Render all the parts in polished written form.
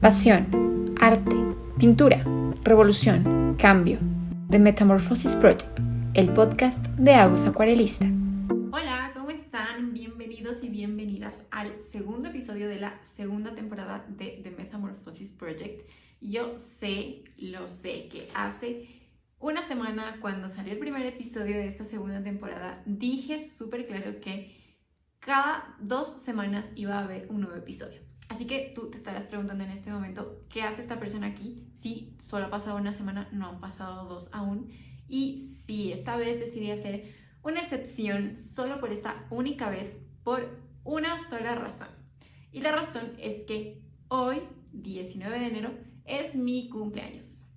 Pasión, arte, pintura, revolución, cambio. The Metamorphosis Project, el podcast de Agus Acuarelista. Hola, ¿cómo están? Bienvenidos y bienvenidas al segundo episodio de la segunda temporada de The Metamorphosis Project. Yo lo sé, que hace una semana cuando salió el primer episodio de esta segunda temporada dije súper claro que cada 2 semanas iba a haber un nuevo episodio. Así que tú te estarás preguntando en este momento, ¿qué hace esta persona aquí? Sí, solo ha pasado una semana, no han pasado 2 aún. Y sí, esta vez decidí hacer una excepción solo por esta única vez, por una sola razón. Y la razón es que hoy, 19 de enero, es mi cumpleaños.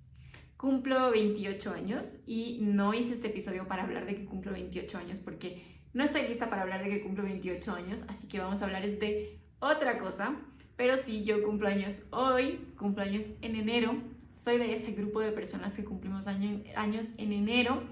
Cumplo 28 años y no hice este episodio para hablar de que cumplo 28 años porque no estoy lista para hablar de que cumplo 28 años, así que vamos a hablar de otra cosa. Pero sí, yo cumplo años hoy, cumplo años en enero, soy de ese grupo de personas que cumplimos años en enero.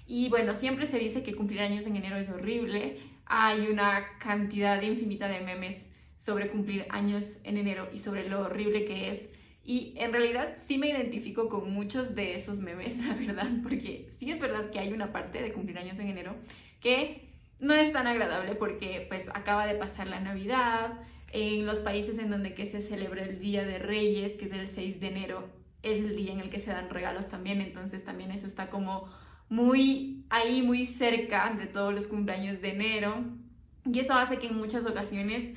Y bueno, siempre se dice que cumplir años en enero es horrible. Hay una cantidad infinita de memes sobre cumplir años en enero y sobre lo horrible que es. Y en realidad sí me identifico con muchos de esos memes, la verdad, porque sí es verdad que hay una parte de cumplir años en enero que no es tan agradable porque pues acaba de pasar la Navidad. En los países en donde que se celebra el Día de Reyes, que es el 6 de enero, es el día en el que se dan regalos también, entonces también eso está como muy cerca de todos los cumpleaños de enero, y eso hace que en muchas ocasiones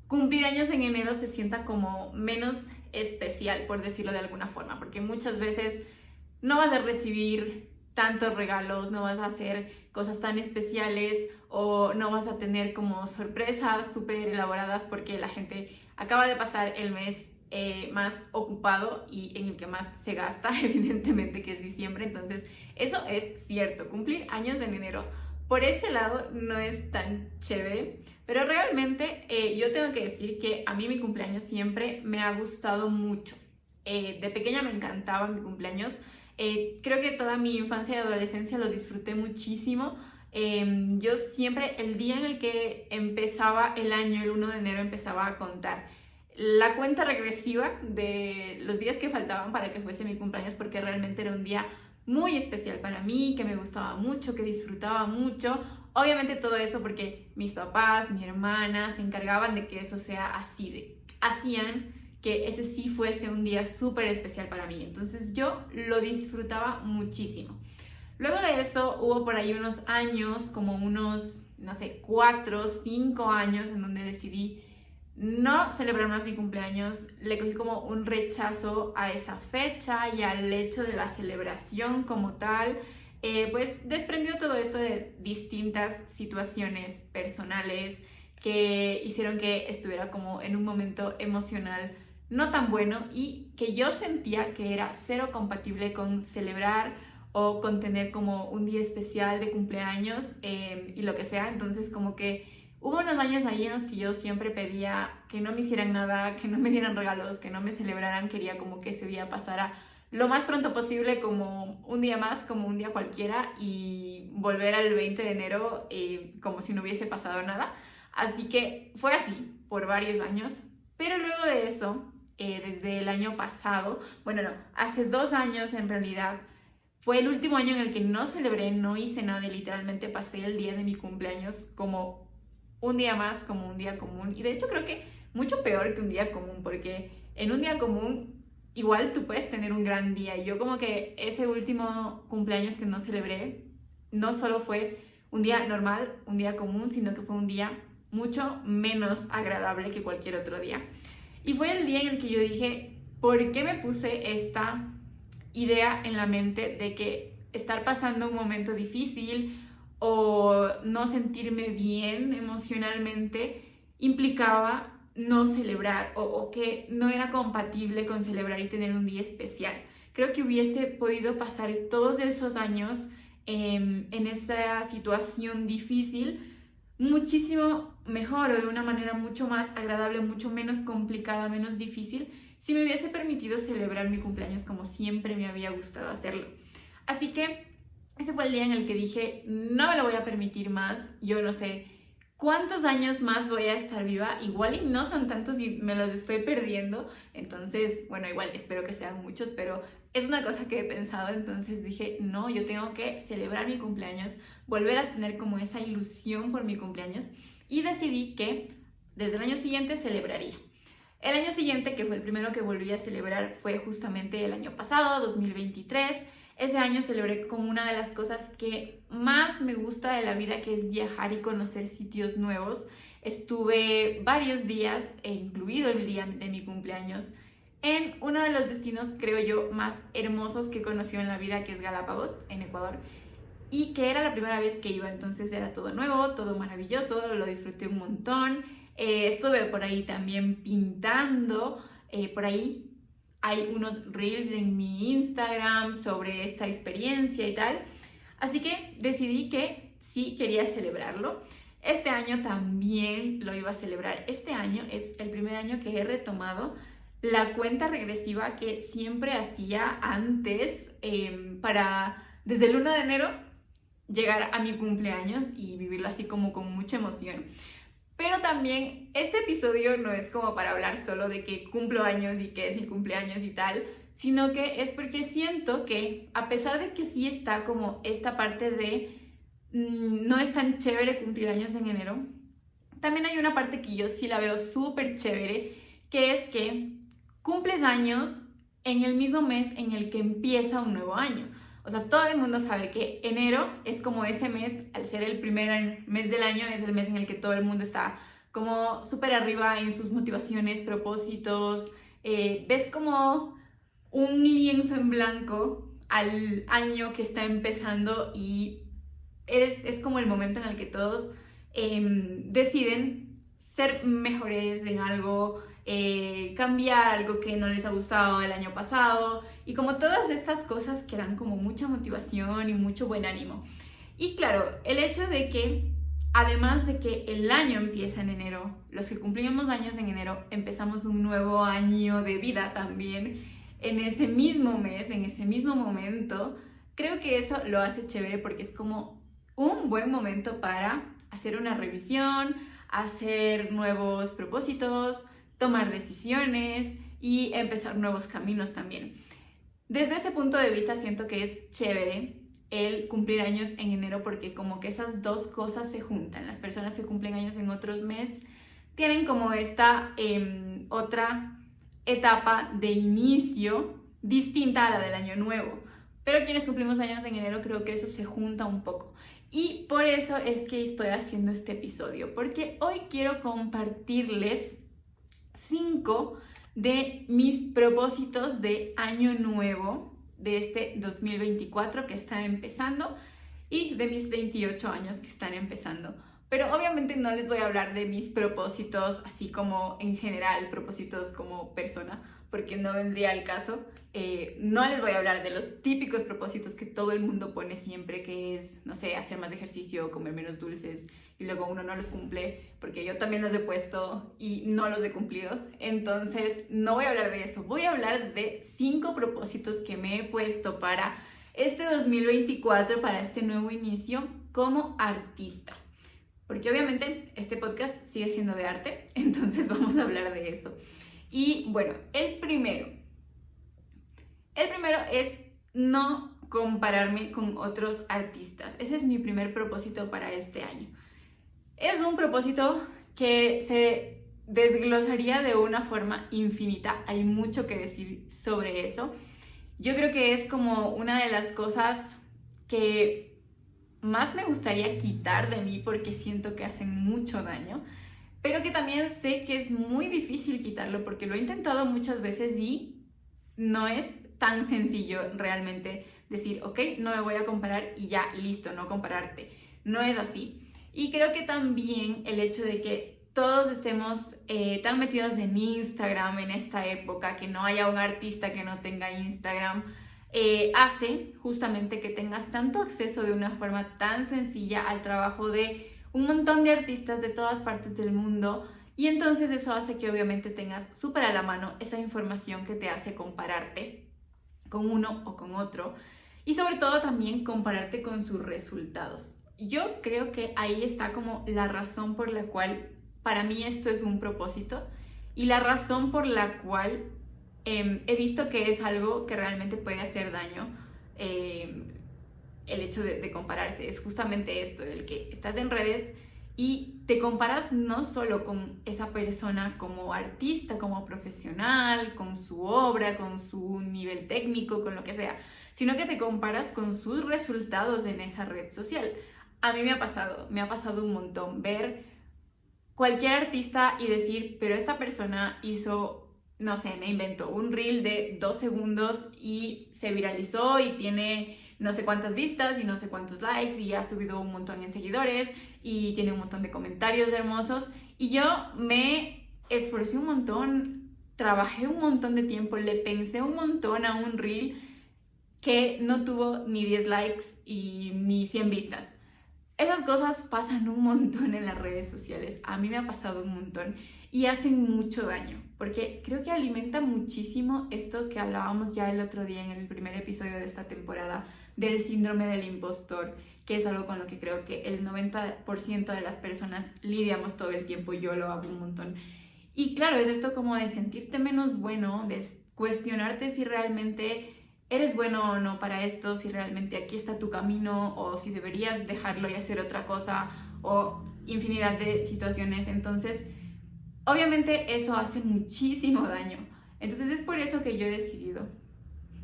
cumplir años en enero se sienta como menos especial, por decirlo de alguna forma, porque muchas veces no vas a recibir tantos regalos, no vas a hacer cosas tan especiales o no vas a tener como sorpresas súper elaboradas porque la gente acaba de pasar el mes más ocupado y en el que más se gasta, evidentemente, que es diciembre. Entonces eso es cierto, cumplir años en enero por ese lado no es tan chévere, pero realmente yo tengo que decir que a mí mi cumpleaños siempre me ha gustado mucho. De pequeña me encantaba mi cumpleaños. Creo que toda mi infancia y adolescencia lo disfruté muchísimo. Yo siempre, el día en el que empezaba el año, el 1 de enero, empezaba a contar la cuenta regresiva de los días que faltaban para que fuese mi cumpleaños, porque realmente era un día muy especial para mí, que me gustaba mucho, que disfrutaba mucho. Obviamente todo eso porque mis papás, mi hermana se encargaban de que eso sea así, hacían que ese sí fuese un día súper especial para mí. Entonces yo lo disfrutaba muchísimo. Luego de eso hubo por ahí unos años, como unos, 4, 5 años en donde decidí no celebrar más mi cumpleaños. Le cogí como un rechazo a esa fecha y al hecho de la celebración como tal. Pues desprendió todo esto de distintas situaciones personales que hicieron que estuviera como en un momento emocional no tan bueno y que yo sentía que era cero compatible con celebrar o con tener como un día especial de cumpleaños y lo que sea. Entonces como que hubo unos años ahí en los que yo siempre pedía que no me hicieran nada, que no me dieran regalos, que no me celebraran. Quería como que ese día pasara lo más pronto posible, como un día más, como un día cualquiera, y volver al 20 de enero como si no hubiese pasado nada. Así que fue así por varios años, pero luego de eso, desde el año pasado, hace 2 años en realidad, fue el último año en el que no celebré, no hice nada y literalmente pasé el día de mi cumpleaños como un día más, como un día común. Y de hecho creo que mucho peor que un día común, porque en un día común igual tú puedes tener un gran día. Y yo como que ese último cumpleaños que no celebré, no solo fue un día normal, un día común, sino que fue un día mucho menos agradable que cualquier otro día. Y fue el día en el que yo dije, ¿por qué me puse esta idea en la mente de que estar pasando un momento difícil o no sentirme bien emocionalmente implicaba no celebrar o que no era compatible con celebrar y tener un día especial? Creo que hubiese podido pasar todos esos años en esta situación difícil muchísimo mejor o de una manera mucho más agradable, mucho menos complicada, menos difícil, si me hubiese permitido celebrar mi cumpleaños como siempre me había gustado hacerlo. Así que ese fue el día en el que dije, no me lo voy a permitir más. Yo no sé ¿cuántos años más voy a estar viva? Igual y no son tantos y me los estoy perdiendo. Entonces, bueno, igual espero que sean muchos, pero es una cosa que he pensado. Entonces dije, no, yo tengo que celebrar mi cumpleaños, volver a tener como esa ilusión por mi cumpleaños. Y decidí que desde el año siguiente celebraría. El año siguiente, que fue el primero que volví a celebrar, fue justamente el año pasado, 2023. Ese año celebré como una de las cosas que más me gusta de la vida, que es viajar y conocer sitios nuevos. Estuve varios días, incluido el día de mi cumpleaños, en uno de los destinos, creo yo, más hermosos que he conocido en la vida, que es Galápagos, en Ecuador, y que era la primera vez que iba, entonces era todo nuevo, todo maravilloso, lo disfruté un montón. Estuve por ahí también pintando, por ahí hay unos reels en mi Instagram sobre esta experiencia y tal. Así que decidí que sí quería celebrarlo. Este año también lo iba a celebrar. Este año es el primer año que he retomado la cuenta regresiva que siempre hacía antes para desde el 1 de enero llegar a mi cumpleaños y vivirlo así como con mucha emoción. Pero también este episodio no es como para hablar solo de que cumplo años y que es mi cumpleaños y tal, sino que es porque siento que a pesar de que sí está como esta parte de no es tan chévere cumplir años en enero, también hay una parte que yo sí la veo súper chévere, que es que cumples años en el mismo mes en el que empieza un nuevo año. O sea, todo el mundo sabe que enero es como ese mes, al ser el primer mes del año, es el mes en el que todo el mundo está como súper arriba en sus motivaciones, propósitos. Ves como un lienzo en blanco al año que está empezando y es como el momento en el que todos deciden ser mejores en algo, cambiar algo que no les ha gustado el año pasado y como todas estas cosas que dan como mucha motivación y mucho buen ánimo. Y claro, el hecho de que además de que el año empieza en enero, los que cumplimos años en enero empezamos un nuevo año de vida también en ese mismo mes, en ese mismo momento, creo que eso lo hace chévere porque es como un buen momento para hacer una revisión, hacer nuevos propósitos, tomar decisiones y empezar nuevos caminos también. Desde ese punto de vista siento que es chévere el cumplir años en enero porque como que esas dos cosas se juntan. Las personas que cumplen años en otros meses tienen como esta otra etapa de inicio distinta a la del año nuevo. Pero quienes cumplimos años en enero creo que eso se junta un poco. Y por eso es que estoy haciendo este episodio, porque hoy quiero compartirles 5 de mis propósitos de año nuevo de este 2024 que está empezando y de mis 28 años que están empezando. Pero obviamente no les voy a hablar de mis propósitos así como en general, propósitos como persona, porque no vendría al caso. No les voy a hablar de los típicos propósitos que todo el mundo pone siempre, que es, no sé, hacer más ejercicio, comer menos dulces, y luego uno no los cumple, porque yo también los he puesto y no los he cumplido. Entonces, no voy a hablar de eso. Voy a hablar de 5 propósitos que me he puesto para este 2024, para este nuevo inicio como artista. Porque obviamente este podcast sigue siendo de arte, entonces vamos a hablar de eso. Y bueno, el primero es no compararme con otros artistas. Ese es mi primer propósito para este año. Es un propósito que se desglosaría de una forma infinita. Hay mucho que decir sobre eso. Yo creo que es como una de las cosas que más me gustaría quitar de mí porque siento que hacen mucho daño, pero que también sé que es muy difícil quitarlo porque lo he intentado muchas veces y no es tan sencillo realmente decir, ok, no me voy a comparar y ya, listo, no compararte. No es así. Y creo que también el hecho de que todos estemos tan metidos en Instagram en esta época, que no haya un artista que no tenga Instagram, hace justamente que tengas tanto acceso de una forma tan sencilla al trabajo de un montón de artistas de todas partes del mundo, y entonces eso hace que obviamente tengas súper a la mano esa información que te hace compararte con uno o con otro, y sobre todo también compararte con sus resultados. yo creo que ahí está como la razón por la cual para mí esto es un propósito y la razón por la cual he visto que es algo que realmente puede hacer daño. El hecho de compararse es justamente esto, el que estás en redes y te comparas no solo con esa persona como artista, como profesional, con su obra, con su nivel técnico, con lo que sea, sino que te comparas con sus resultados en esa red social. A mí me ha pasado un montón ver cualquier artista y decir, pero esta persona hizo, no sé, me invento un reel de 2 segundos y se viralizó y tiene no sé cuántas vistas y no sé cuántos likes y ha subido un montón en seguidores y tiene un montón de comentarios hermosos y yo me esforcé un montón, trabajé un montón de tiempo, le pensé un montón a un reel que no tuvo ni 10 likes y ni 100 vistas. Esas cosas pasan un montón en las redes sociales, a mí me ha pasado un montón y hacen mucho daño, porque creo que alimenta muchísimo esto que hablábamos ya el otro día en el primer episodio de esta temporada del síndrome del impostor, que es algo con lo que creo que el 90% de las personas lidiamos todo el tiempo, yo lo hago un montón. Y claro, es esto como de sentirte menos bueno, de cuestionarte si realmente eres bueno o no para esto, si realmente aquí está tu camino o si deberías dejarlo y hacer otra cosa o infinidad de situaciones. Entonces, obviamente eso hace muchísimo daño. Entonces es por eso que yo he decidido,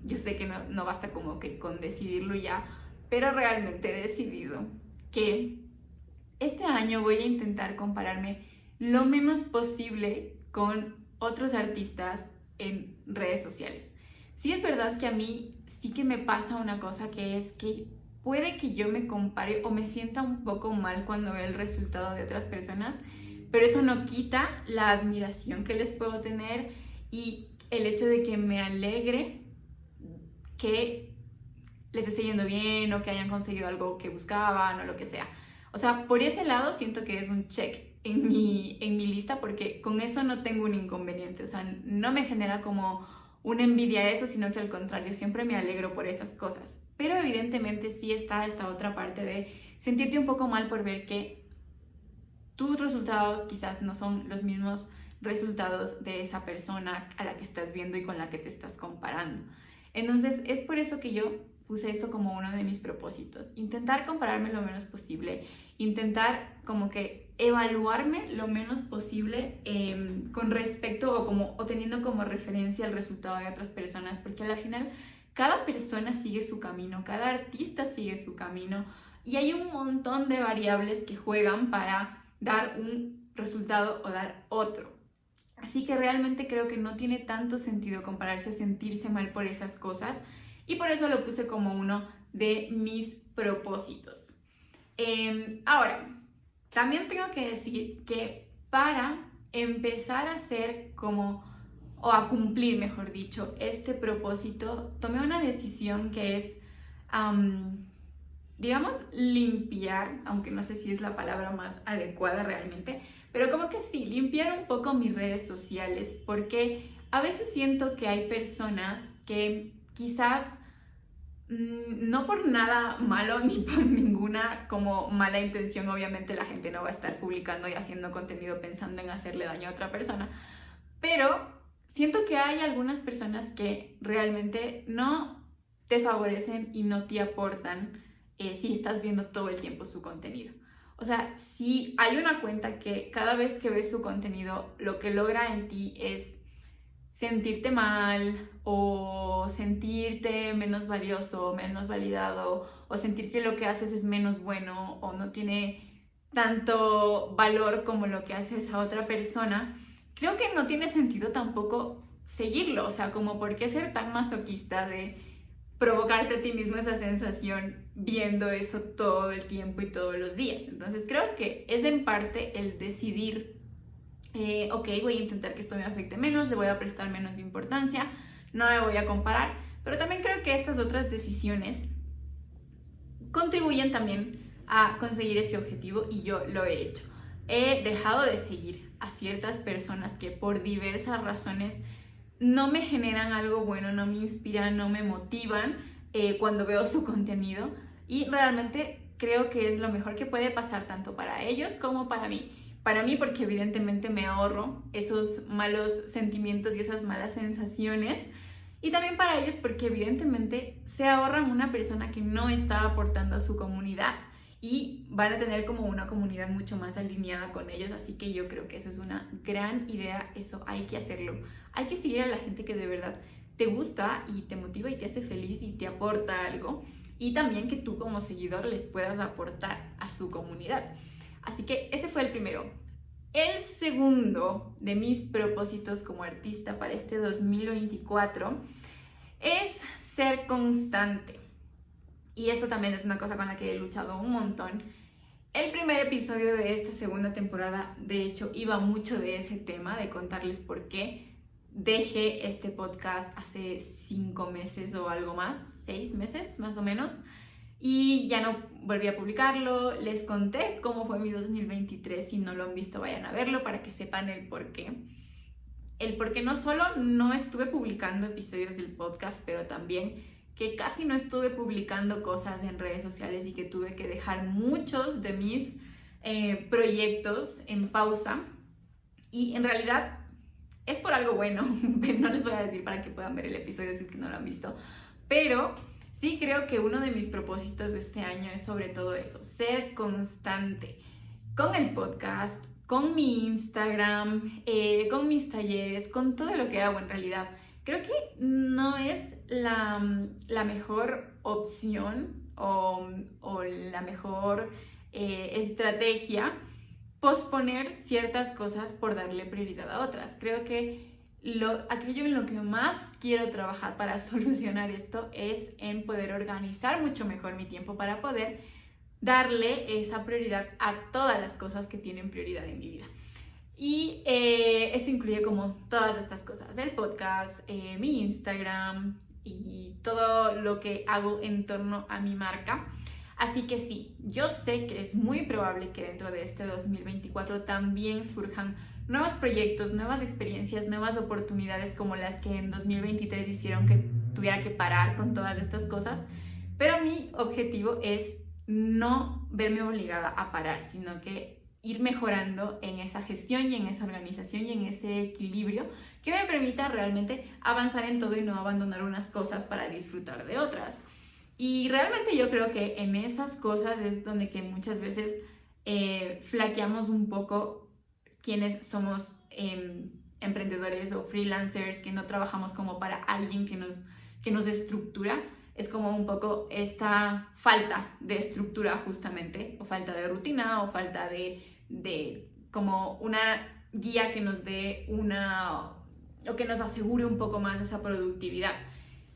yo sé que no basta como que con decidirlo ya, pero realmente he decidido que este año voy a intentar compararme lo menos posible con otros artistas en redes sociales. Sí es verdad que a mí sí que me pasa una cosa que es que puede que yo me compare o me sienta un poco mal cuando veo el resultado de otras personas, pero eso no quita la admiración que les puedo tener y el hecho de que me alegre que les esté yendo bien o que hayan conseguido algo que buscaban o lo que sea. O sea, por ese lado siento que es un check en mi lista porque con eso no tengo un inconveniente. O sea, no me genera como una envidia eso, sino que al contrario, siempre me alegro por esas cosas. Pero evidentemente sí está esta otra parte de sentirte un poco mal por ver que tus resultados quizás no son los mismos resultados de esa persona a la que estás viendo y con la que te estás comparando. Entonces es por eso que yo puse esto como uno de mis propósitos, intentar compararme lo menos posible, intentar como que evaluarme lo menos posible con respecto o teniendo como referencia el resultado de otras personas, porque al final cada persona sigue su camino, cada artista sigue su camino y hay un montón de variables que juegan para dar un resultado o dar otro. Así que realmente creo que no tiene tanto sentido compararse o sentirse mal por esas cosas y por eso lo puse como uno de mis propósitos. Ahora, también tengo que decir que para empezar a hacer o a cumplir, mejor dicho, este propósito, tomé una decisión que es, digamos, limpiar, aunque no sé si es la palabra más adecuada realmente, pero como que sí, limpiar un poco mis redes sociales, porque a veces siento que hay personas que quizás no por nada malo ni por ninguna como mala intención, obviamente la gente no va a estar publicando y haciendo contenido pensando en hacerle daño a otra persona, pero siento que hay algunas personas que realmente no te favorecen y no te aportan si estás viendo todo el tiempo su contenido. O sea, si hay una cuenta que cada vez que ves su contenido lo que logra en ti es sentirte mal o sentirte menos valioso, menos validado o sentir que lo que haces es menos bueno o no tiene tanto valor como lo que hace esa otra persona, creo que no tiene sentido tampoco seguirlo. O sea, como por qué ser tan masoquista de provocarte a ti mismo esa sensación viendo eso todo el tiempo y todos los días. Entonces creo que es en parte el decidir ok, voy a intentar que esto me afecte menos, le voy a prestar menos importancia, no me voy a comparar, pero también creo que estas otras decisiones contribuyen también a conseguir ese objetivo y yo lo he hecho. He dejado de seguir a ciertas personas que por diversas razones no me generan algo bueno, no me inspiran, no me motivan cuando veo su contenido y realmente creo que es lo mejor que puede pasar tanto para ellos como para mí. Para mí porque evidentemente me ahorro esos malos sentimientos y esas malas sensaciones. Y también para ellos porque evidentemente se ahorran una persona que no está aportando a su comunidad y van a tener como una comunidad mucho más alineada con ellos. Así que yo creo que eso es una gran idea, eso hay que hacerlo. Hay que seguir a la gente que de verdad te gusta y te motiva y te hace feliz y te aporta algo. Y también que tú como seguidor les puedas aportar a su comunidad. Así que ese fue el primero. El segundo de mis propósitos como artista para este 2024 es ser constante. Y esto también es una cosa con la que he luchado un montón. El primer episodio de esta segunda temporada, de hecho, iba mucho de ese tema, de contarles por qué dejé este podcast hace 5 meses o algo más, 6 meses más o menos, y ya no volví a publicarlo. Les conté cómo fue mi 2023, si no lo han visto vayan a verlo para que sepan el por qué. El por qué no solo no estuve publicando episodios del podcast, pero también que casi no estuve publicando cosas en redes sociales y que tuve que dejar muchos de mis proyectos en pausa. Y en realidad es por algo bueno, no les voy a decir para que puedan ver el episodio si es que no lo han visto, pero sí creo que uno de mis propósitos de este año es sobre todo eso, ser constante con el podcast, con mi Instagram, con mis talleres, con todo lo que hago en realidad. Creo que no es la mejor opción o la mejor estrategia posponer ciertas cosas por darle prioridad a otras. Creo que aquello en lo que más quiero trabajar para solucionar esto es en poder organizar mucho mejor mi tiempo para poder darle esa prioridad a todas las cosas que tienen prioridad en mi vida. Y eso incluye como todas estas cosas, el podcast, mi Instagram y todo lo que hago en torno a mi marca. Así que sí, yo sé que es muy probable que dentro de este 2024 también surjan nuevos proyectos, nuevas experiencias, nuevas oportunidades como las que en 2023 hicieron que tuviera que parar con todas estas cosas. Pero mi objetivo es no verme obligada a parar, sino que ir mejorando en esa gestión y en esa organización y en ese equilibrio que me permita realmente avanzar en todo y no abandonar unas cosas para disfrutar de otras. Y realmente yo creo que en esas cosas es donde que muchas veces flaqueamos un poco quienes somos emprendedores o freelancers, que no trabajamos como para alguien que nos estructura. Es como un poco esta falta de estructura justamente, o falta de rutina, o falta de como una guía que nos dé o que nos asegure un poco más de esa productividad.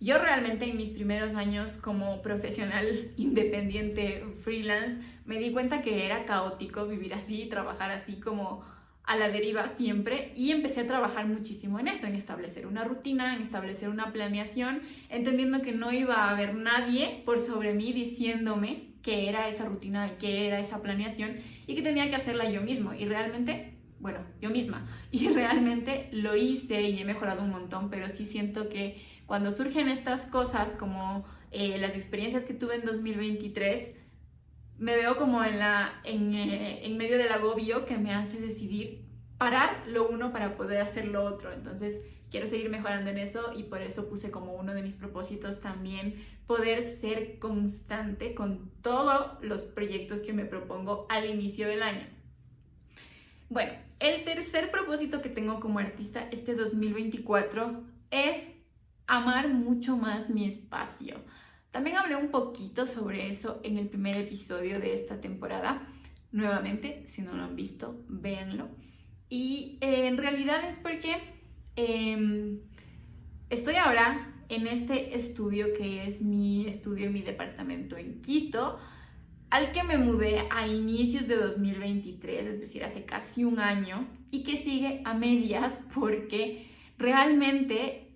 Yo realmente en mis primeros años como profesional independiente freelance me di cuenta que era caótico vivir así, trabajar así como a la deriva siempre, y empecé a trabajar muchísimo en eso, en establecer una rutina, en establecer una planeación, entendiendo que no iba a haber nadie por sobre mí diciéndome qué era esa rutina y qué era esa planeación y que tenía que hacerla yo mismo. Y realmente, bueno, yo misma, y realmente lo hice y he mejorado un montón, pero sí siento que cuando surgen estas cosas como las experiencias que tuve en 2023, me veo como en medio del agobio que me hace decidir parar lo uno para poder hacer lo otro. Entonces quiero seguir mejorando en eso y por eso puse como uno de mis propósitos también poder ser constante con todos los proyectos que me propongo al inicio del año. Bueno, el tercer propósito que tengo como artista este 2024 es amar mucho más mi espacio. También hablé un poquito sobre eso en el primer episodio de esta temporada. Nuevamente, si no lo han visto, véanlo. Y en realidad es porque estoy ahora en este estudio que es mi estudio, mi departamento en Quito, al que me mudé a inicios de 2023, es decir, hace casi un año, y que sigue a medias porque realmente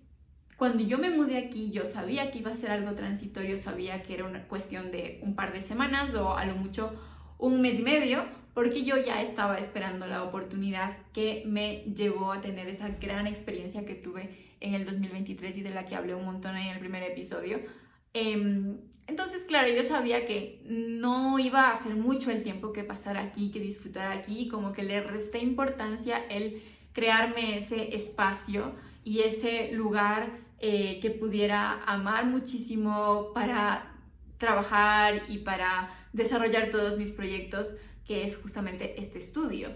cuando yo me mudé aquí, yo sabía que iba a ser algo transitorio, sabía que era una cuestión de un par de semanas o a lo mucho un mes y medio, porque yo ya estaba esperando la oportunidad que me llevó a tener esa gran experiencia que tuve en el 2023 y de la que hablé un montón en el primer episodio. Entonces, claro, yo sabía que no iba a ser mucho el tiempo que pasara aquí, que disfrutara aquí, como que le resté importancia el crearme ese espacio y ese lugar que pudiera amar muchísimo para trabajar y para desarrollar todos mis proyectos, que es justamente este estudio.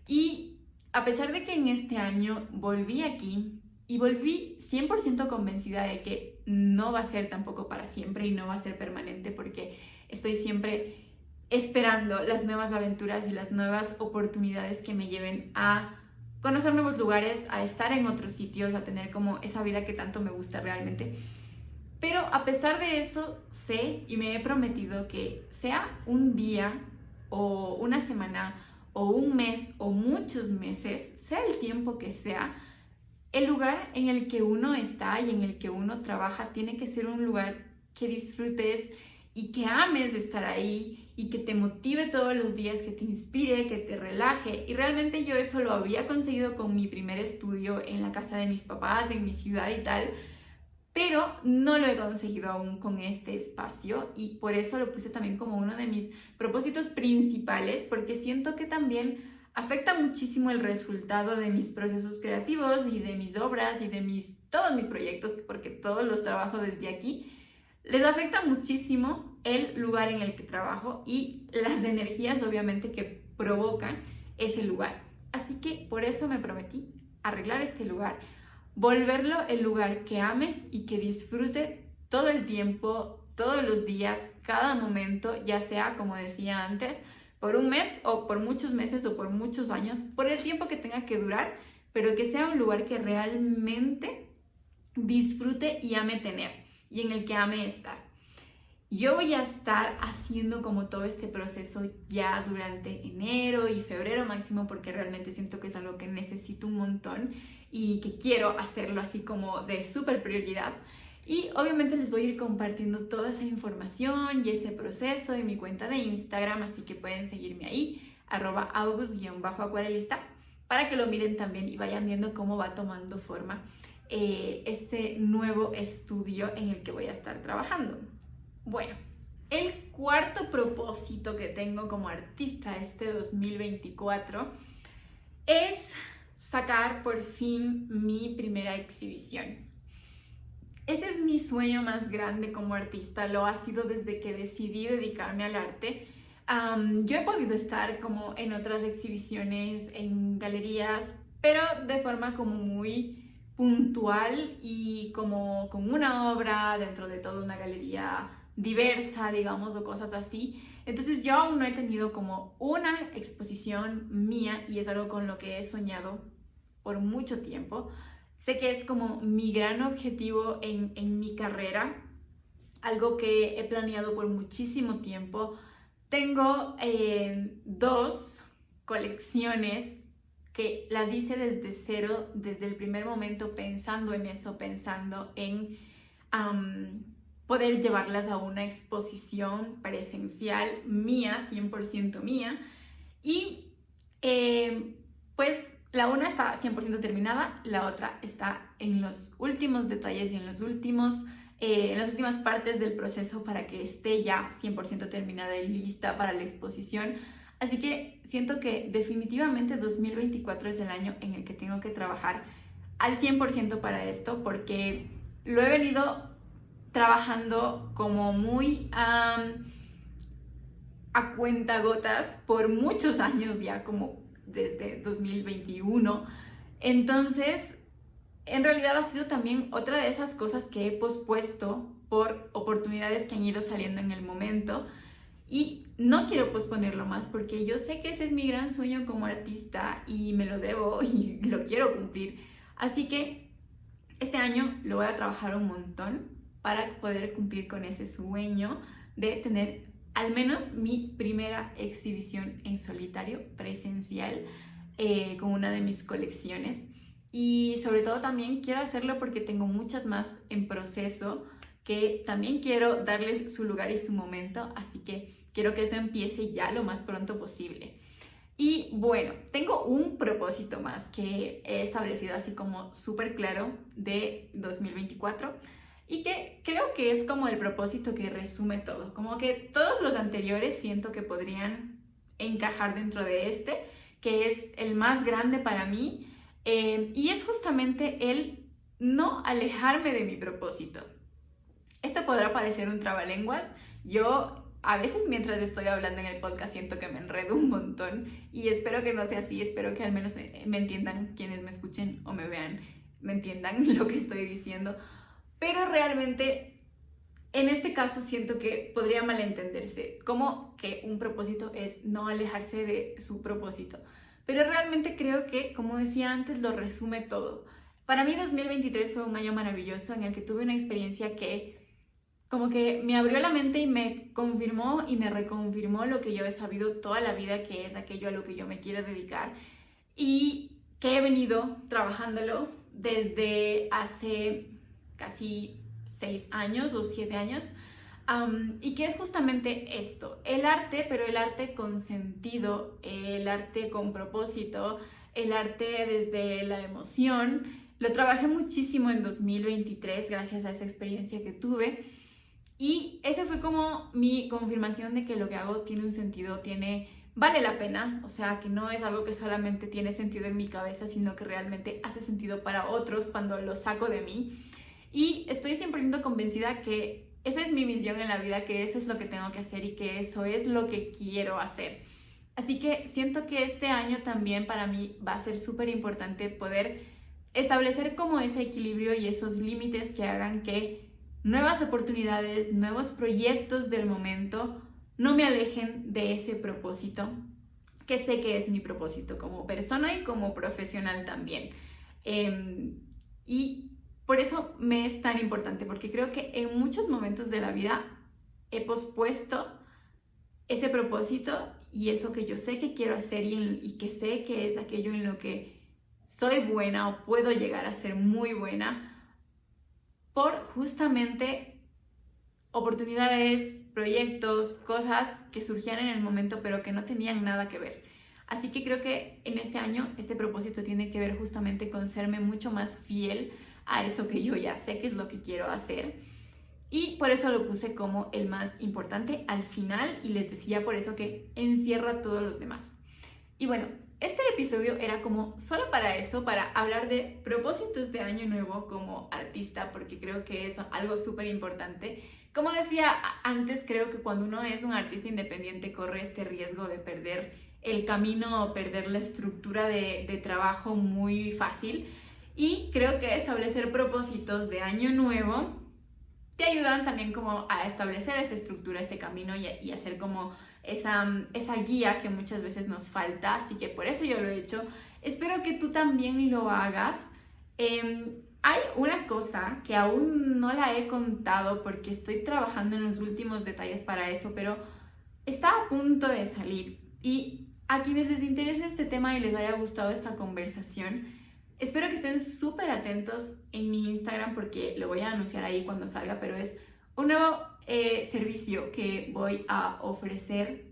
Y a pesar de que en este año volví aquí y volví 100% convencida de que no va a ser tampoco para siempre y no va a ser permanente, porque estoy siempre esperando las nuevas aventuras y las nuevas oportunidades que me lleven a conocer nuevos lugares, a estar en otros sitios, a tener como esa vida que tanto me gusta realmente. Pero a pesar de eso, sé y me he prometido que sea un día o una semana o un mes o muchos meses, sea el tiempo que sea, el lugar en el que uno está y en el que uno trabaja tiene que ser un lugar que disfrutes y que ames de estar ahí y que te motive todos los días, que te inspire, que te relaje. Y realmente yo eso lo había conseguido con mi primer estudio en la casa de mis papás, en mi ciudad y tal, pero no lo he conseguido aún con este espacio y por eso lo puse también como uno de mis propósitos principales, porque siento que también afecta muchísimo el resultado de mis procesos creativos y de mis obras y de todos mis proyectos, porque todos los trabajo desde aquí. Les afecta muchísimo el lugar en el que trabajo y las energías obviamente que provocan ese lugar. Así que por eso me prometí arreglar este lugar, volverlo el lugar que ame y que disfrute todo el tiempo, todos los días, cada momento, ya sea, como decía antes, por un mes o por muchos meses o por muchos años, por el tiempo que tenga que durar, pero que sea un lugar que realmente disfrute y ame tener y en el que ame estar. Yo voy a estar haciendo como todo este proceso ya durante enero y febrero máximo, porque realmente siento que es algo que necesito un montón y que quiero hacerlo así como de súper prioridad. Y obviamente les voy a ir compartiendo toda esa información y ese proceso en mi cuenta de Instagram, así que pueden seguirme ahí, @august_acuarelista, para que lo miren también y vayan viendo cómo va tomando forma este nuevo estudio en el que voy a estar trabajando. Bueno, el cuarto propósito que tengo como artista este 2024 es sacar por fin mi primera exhibición. Ese es mi sueño más grande como artista, lo ha sido desde que decidí dedicarme al arte. Yo he podido estar como en otras exhibiciones, en galerías, pero de forma como muy puntual y como con una obra dentro de toda una galería diversa, digamos, o cosas así. Entonces yo aún no he tenido como una exposición mía y es algo con lo que he soñado por mucho tiempo. Sé que es como mi gran objetivo en mi carrera, algo que he planeado por muchísimo tiempo. Tengo 2 colecciones que las hice desde cero, desde el primer momento, pensando en eso, pensando en poder llevarlas a una exposición presencial mía, 100% mía. Y pues la una está 100% terminada, la otra está en los últimos detalles y en las últimas partes del proceso para que esté ya 100% terminada y lista para la exposición. Así que siento que definitivamente 2024 es el año en el que tengo que trabajar al 100% para esto, porque lo he venido trabajando como muy a cuentagotas por muchos años ya, como desde 2021. Entonces, en realidad ha sido también otra de esas cosas que he pospuesto por oportunidades que han ido saliendo en el momento. Y no quiero posponerlo más porque yo sé que ese es mi gran sueño como artista y me lo debo y lo quiero cumplir. Así que este año lo voy a trabajar un montón para poder cumplir con ese sueño de tener al menos mi primera exhibición en solitario presencial con una de mis colecciones. Y sobre todo también quiero hacerlo porque tengo muchas más en proceso que también quiero darles su lugar y su momento, así que quiero que eso empiece ya lo más pronto posible. Y bueno, tengo un propósito más que he establecido así como súper claro de 2024 y que creo que es como el propósito que resume todo. Como que todos los anteriores siento que podrían encajar dentro de este, que es el más grande para mí, y es justamente el no alejarme de mi propósito. Esto podrá parecer un trabalenguas. Yo a veces mientras estoy hablando en el podcast siento que me enredo un montón y espero que no sea así, espero que al menos me entiendan quienes me escuchen o me vean, me entiendan lo que estoy diciendo, pero realmente en este caso siento que podría malentenderse, como que un propósito es no alejarse de su propósito, pero realmente creo que, como decía antes, lo resume todo. Para mí 2023 fue un año maravilloso en el que tuve una experiencia que como que me abrió la mente y me confirmó y me reconfirmó lo que yo he sabido toda la vida, que es aquello a lo que yo me quiero dedicar y que he venido trabajándolo desde hace casi 6 años o 7 años, y que es justamente esto, el arte, pero el arte con sentido, el arte con propósito, el arte desde la emoción. Lo trabajé muchísimo en 2023 gracias a esa experiencia que tuve. Y esa fue como mi confirmación de que lo que hago tiene un sentido, vale la pena, o sea, que no es algo que solamente tiene sentido en mi cabeza, sino que realmente hace sentido para otros cuando lo saco de mí. Y estoy 100% convencida que esa es mi misión en la vida, que eso es lo que tengo que hacer y que eso es lo que quiero hacer. Así que siento que este año también para mí va a ser súper importante poder establecer como ese equilibrio y esos límites que hagan que nuevas oportunidades, nuevos proyectos del momento no me alejen de ese propósito, que sé que es mi propósito como persona y como profesional también. Y por eso me es tan importante, porque creo que en muchos momentos de la vida he pospuesto ese propósito y eso que yo sé que quiero hacer y que sé que es aquello en lo que soy buena o puedo llegar a ser muy buena, por justamente oportunidades, proyectos, cosas que surgían en el momento pero que no tenían nada que ver. Así que creo que en este año este propósito tiene que ver justamente con serme mucho más fiel a eso que yo ya sé que es lo que quiero hacer. Y por eso lo puse como el más importante al final y les decía por eso que encierra a todos los demás. Y bueno, este episodio era como solo para eso, para hablar de propósitos de año nuevo como artista, porque creo que es algo súper importante. Como decía antes, creo que cuando uno es un artista independiente corre este riesgo de perder el camino o perder la estructura de trabajo muy fácil. Y creo que establecer propósitos de año nuevo te ayudan también como a establecer esa estructura, ese camino y hacer como esa guía que muchas veces nos falta, así que por eso yo lo he hecho. Espero que tú también lo hagas. Hay una cosa que aún no la he contado porque estoy trabajando en los últimos detalles para eso, pero está a punto de salir y a quienes les interese este tema y les haya gustado esta conversación, espero que estén súper atentos en mi Instagram porque lo voy a anunciar ahí cuando salga, pero es un nuevo servicio que voy a ofrecer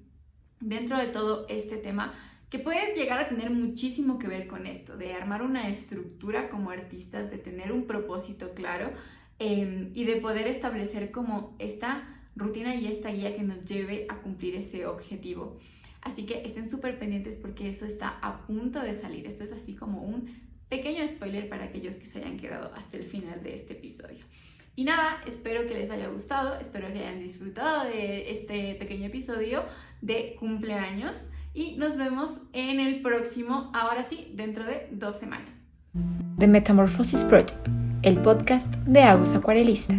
dentro de todo este tema que puede llegar a tener muchísimo que ver con esto, de armar una estructura como artistas, de tener un propósito claro y de poder establecer como esta rutina y esta guía que nos lleve a cumplir ese objetivo. Así que estén súper pendientes porque eso está a punto de salir. Esto es así como un pequeño spoiler para aquellos que se hayan quedado hasta el final de este episodio. Y nada, espero que les haya gustado, espero que hayan disfrutado de este pequeño episodio de cumpleaños y nos vemos en el próximo, ahora sí, dentro de 2 semanas. The Metamorphosis Project, el podcast de Agus Acuarelista.